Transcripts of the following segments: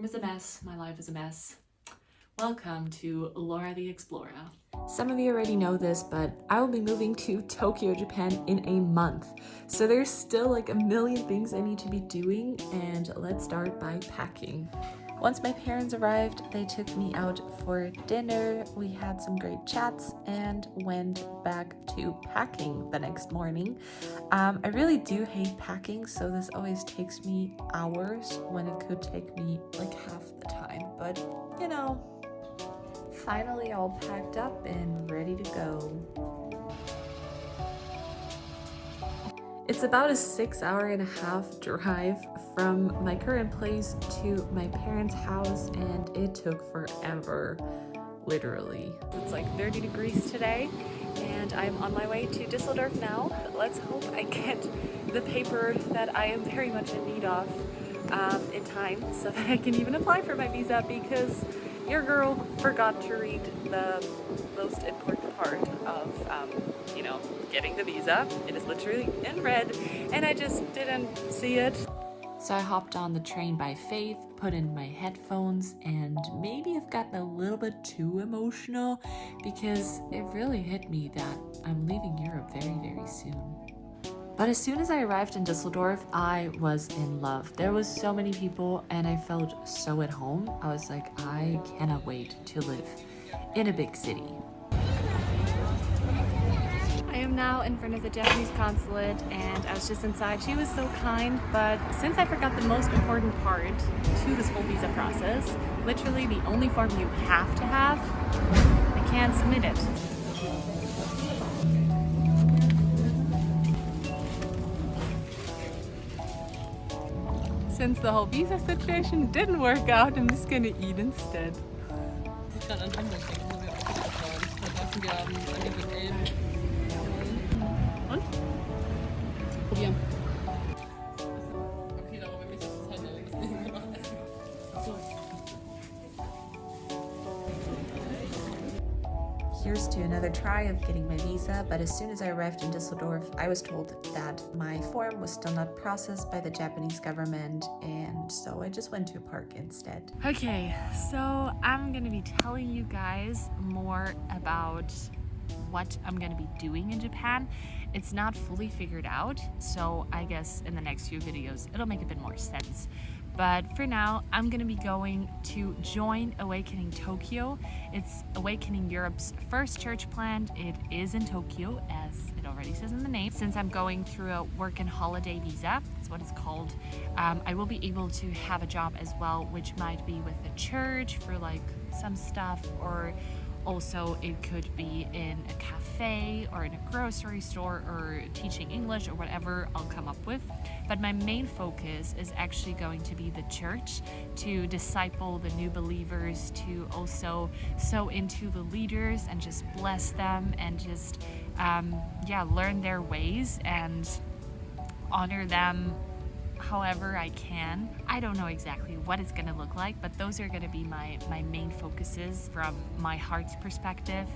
room is a mess, my life is a mess. Welcome to Laura the Explorer. Some of you already know this, but I will be moving to Tokyo, Japan in a month. So there's still like a million things I need to be doing, and let's start by packing. Once my parents arrived, they took me out for dinner, we had some great chats, and went back to packing the next morning. I really do hate packing, so this always takes me hours when it could take me like half the time, but you know, finally all packed up and ready to go. It's about a 6.5-hour drive from my current place to my parents' house, and it took forever, literally. It's like 30 degrees today and I'm on my way to Düsseldorf now. Let's hope I get the paper that I am very much in need of in time so that I can even apply for my visa, because your girl forgot to read the most important part of getting the visa. It is literally in red and I just didn't see it. So I hopped on the train by faith, put in my headphones, and maybe I've gotten a little bit too emotional because it really hit me that I'm leaving Europe very, very soon. But as soon as I arrived in Düsseldorf, I was in love. There was so many people and I felt so at home. I was like, I cannot wait to live in a big city. I am now in front of the Japanese consulate and I was just inside. She was so kind, but since I forgot the most important part to this whole visa process, literally the only form you have to have, I can't submit it. Since the whole visa situation didn't work out, I'm just gonna eat instead. Ich gerade an Hamburg denken, wo wir auch wieder waren. Wir haben an den Elben. Und? Probieren. Okay, darüber will ich jetzt Zeit nicht mehr machen. So. Here's to another try of getting my visa, but as soon as I arrived in Düsseldorf, I was told that my form was still not processed by the Japanese government, and so I just went to a park instead. Okay, so I'm gonna be telling you guys more about what I'm gonna be doing in Japan. It's not fully figured out, so I guess in the next few videos it'll make a bit more sense. But for now, I'm gonna be going to join Awakening Tokyo. It's Awakening Europe's first church plant. It is in Tokyo, as it already says in the name. Since I'm going through a work and holiday visa, that's what it's called, I will be able to have a job as well, which might be with the church for like some stuff, or also it could be in a cafe or in a grocery store or teaching English or whatever I'll come up with. But my main focus is actually going to be the church, to disciple the new believers, to also sow into the leaders and just bless them and just learn their ways and honor them however I can. I don't know exactly what it's gonna look like, but those are gonna be my main focuses from my heart's perspective.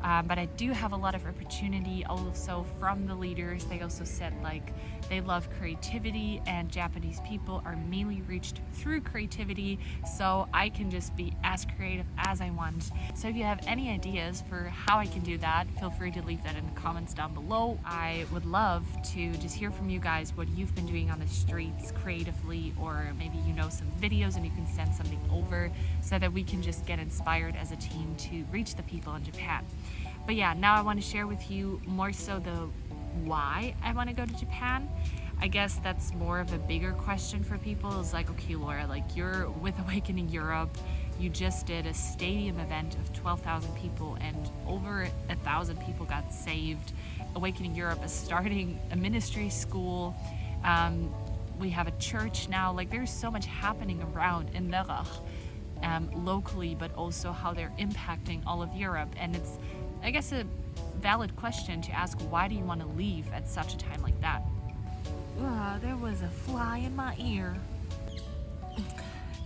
But I do have a lot of opportunity also from the leaders. They also said like they love creativity and Japanese people are mainly reached through creativity, so I can just be as creative as I want. So if you have any ideas for how I can do that, feel free to leave that in the comments down below. I would love to just hear from you guys what you've been doing on the streets creatively, or maybe you know some videos and you can send something over so that we can just get inspired as a team to reach the people in Japan. But yeah, now I want to share with you more so the why I want to go to Japan. I guess that's more of a bigger question for people. It's like, okay, Laura, like you're with Awakening Europe, you just did a stadium event of 12,000 people and over 1,000 people got saved. Awakening Europe is starting a ministry school. We have a church now. Like there's so much happening around in Neewer, locally, but also how they're impacting all of Europe. And it's, I guess, a valid question to ask, why do you want to leave at such a time like that? There was a fly in my ear.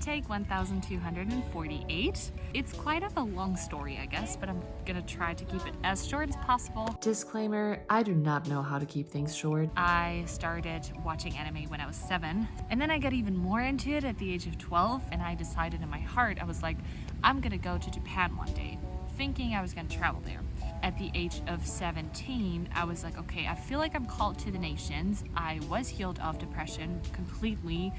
take 1248. It's quite of a long story, I guess, but I'm gonna try to keep it as short as possible. Disclaimer, I do not know how to keep things short. I started watching anime when I was 7, and then I got even more into it at the age of 12, and I decided in my heart, I was like, I'm gonna go to Japan one day, thinking I was gonna travel there. At the age of 17, I was like, okay, I feel like I'm called to the nations. I was healed of depression completely,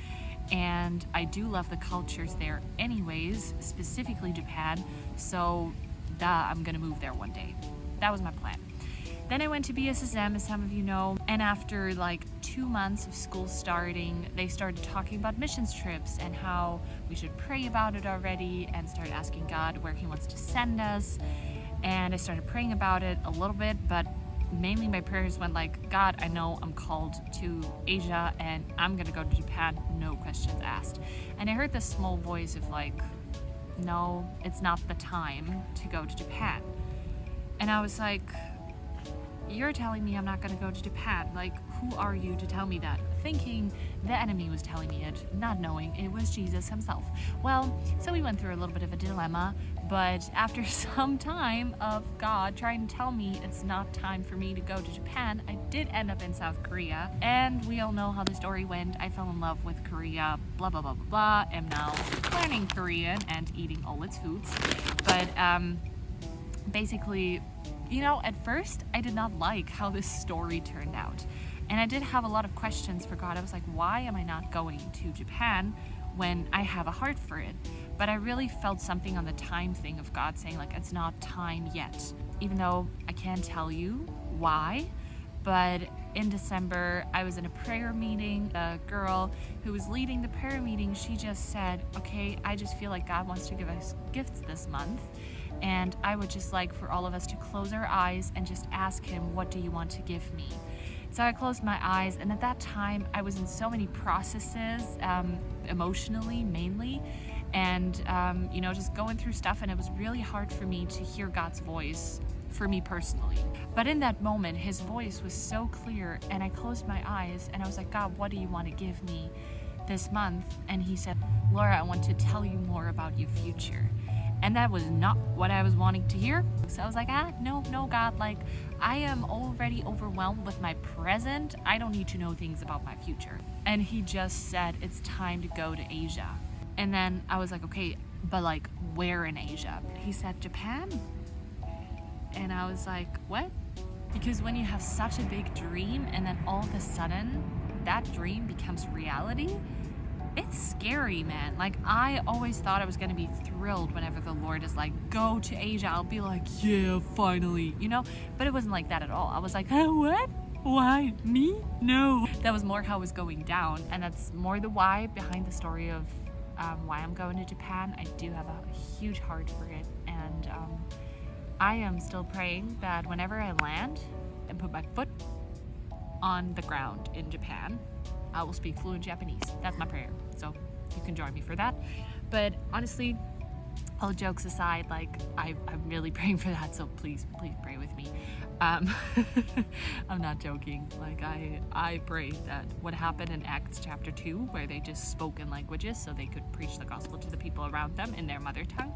and I do love the cultures there anyways, specifically Japan, so I'm gonna move there one day. That was my plan. Then I went to BSSM, as some of you know, and after like 2 months of school starting, they started talking about missions trips and how we should pray about it already and start asking God where He wants to send us. And I started praying about it a little bit, but mainly my prayers went like, God, I know I'm called to Asia and I'm gonna go to Japan, no questions asked. And I heard this small voice of like, no, it's not the time to go to Japan. And I was like, you're telling me I'm not gonna go to Japan. Like, who are you to tell me that? Thinking the enemy was telling me it, not knowing it was Jesus himself. Well, so we went through a little bit of a dilemma, but after some time of God trying to tell me it's not time for me to go to Japan, I did end up in South Korea, and we all know how the story went. I fell in love with Korea, blah, blah, blah, blah, blah, am now learning Korean and eating all its foods. But basically, you know, at first I did not like how this story turned out. And I did have a lot of questions for God. I was like, why am I not going to Japan when I have a heart for it? But I really felt something on the time thing of God saying like, it's not time yet. Even though I can't tell you why, but in December, I was in a prayer meeting. A girl who was leading the prayer meeting, she just said, okay, I just feel like God wants to give us gifts this month. And I would just like for all of us to close our eyes and just ask Him, what do you want to give me? So I closed my eyes, and at that time I was in so many processes, emotionally mainly, and you know, just going through stuff, and it was really hard for me to hear God's voice for me personally. But in that moment, His voice was so clear, and I closed my eyes and I was like, God, what do you want to give me this month? And He said, Laura, I want to tell you more about your future. And that was not what I was wanting to hear. So I was like, no, God, like, I am already overwhelmed with my present. I don't need to know things about my future. And He just said, it's time to go to Asia. And then I was like, okay, but like, where in Asia? He said, Japan. And I was like, what? Because when you have such a big dream and then all of a sudden that dream becomes reality, it's scary, man. Like, I always thought I was gonna be thrilled whenever the Lord is like, go to Asia. I'll be like, yeah, finally, you know? But it wasn't like that at all. I was like, what? Why? Me? No. That was more how it was going down. And that's more the why behind the story of why I'm going to Japan. I do have a huge heart for it. And I am still praying that whenever I land and put my foot on the ground in Japan, I will speak fluent Japanese. That's my prayer. So you can join me for that. But honestly, all jokes aside, like, I'm really praying for that. So please pray with me. I'm not joking. Like, I pray that what happened in Acts chapter 2, where they just spoke in languages so they could preach the gospel to the people around them in their mother tongue,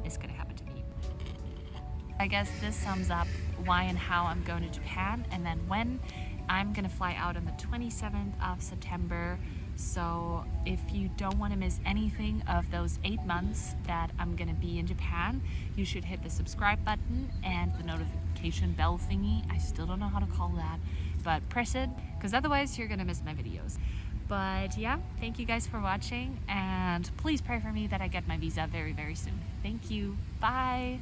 is going to happen to me. I guess this sums up why and how I'm going to Japan, and then when. I'm gonna fly out on the 27th of September, so if you don't want to miss anything of those 8 months that I'm gonna be in Japan, you should hit the subscribe button and the notification bell thingy. I still don't know how to call that, but press it, because otherwise you're gonna miss my videos. But yeah, thank you guys for watching, and please pray for me that I get my visa very, very soon. Thank you. Bye.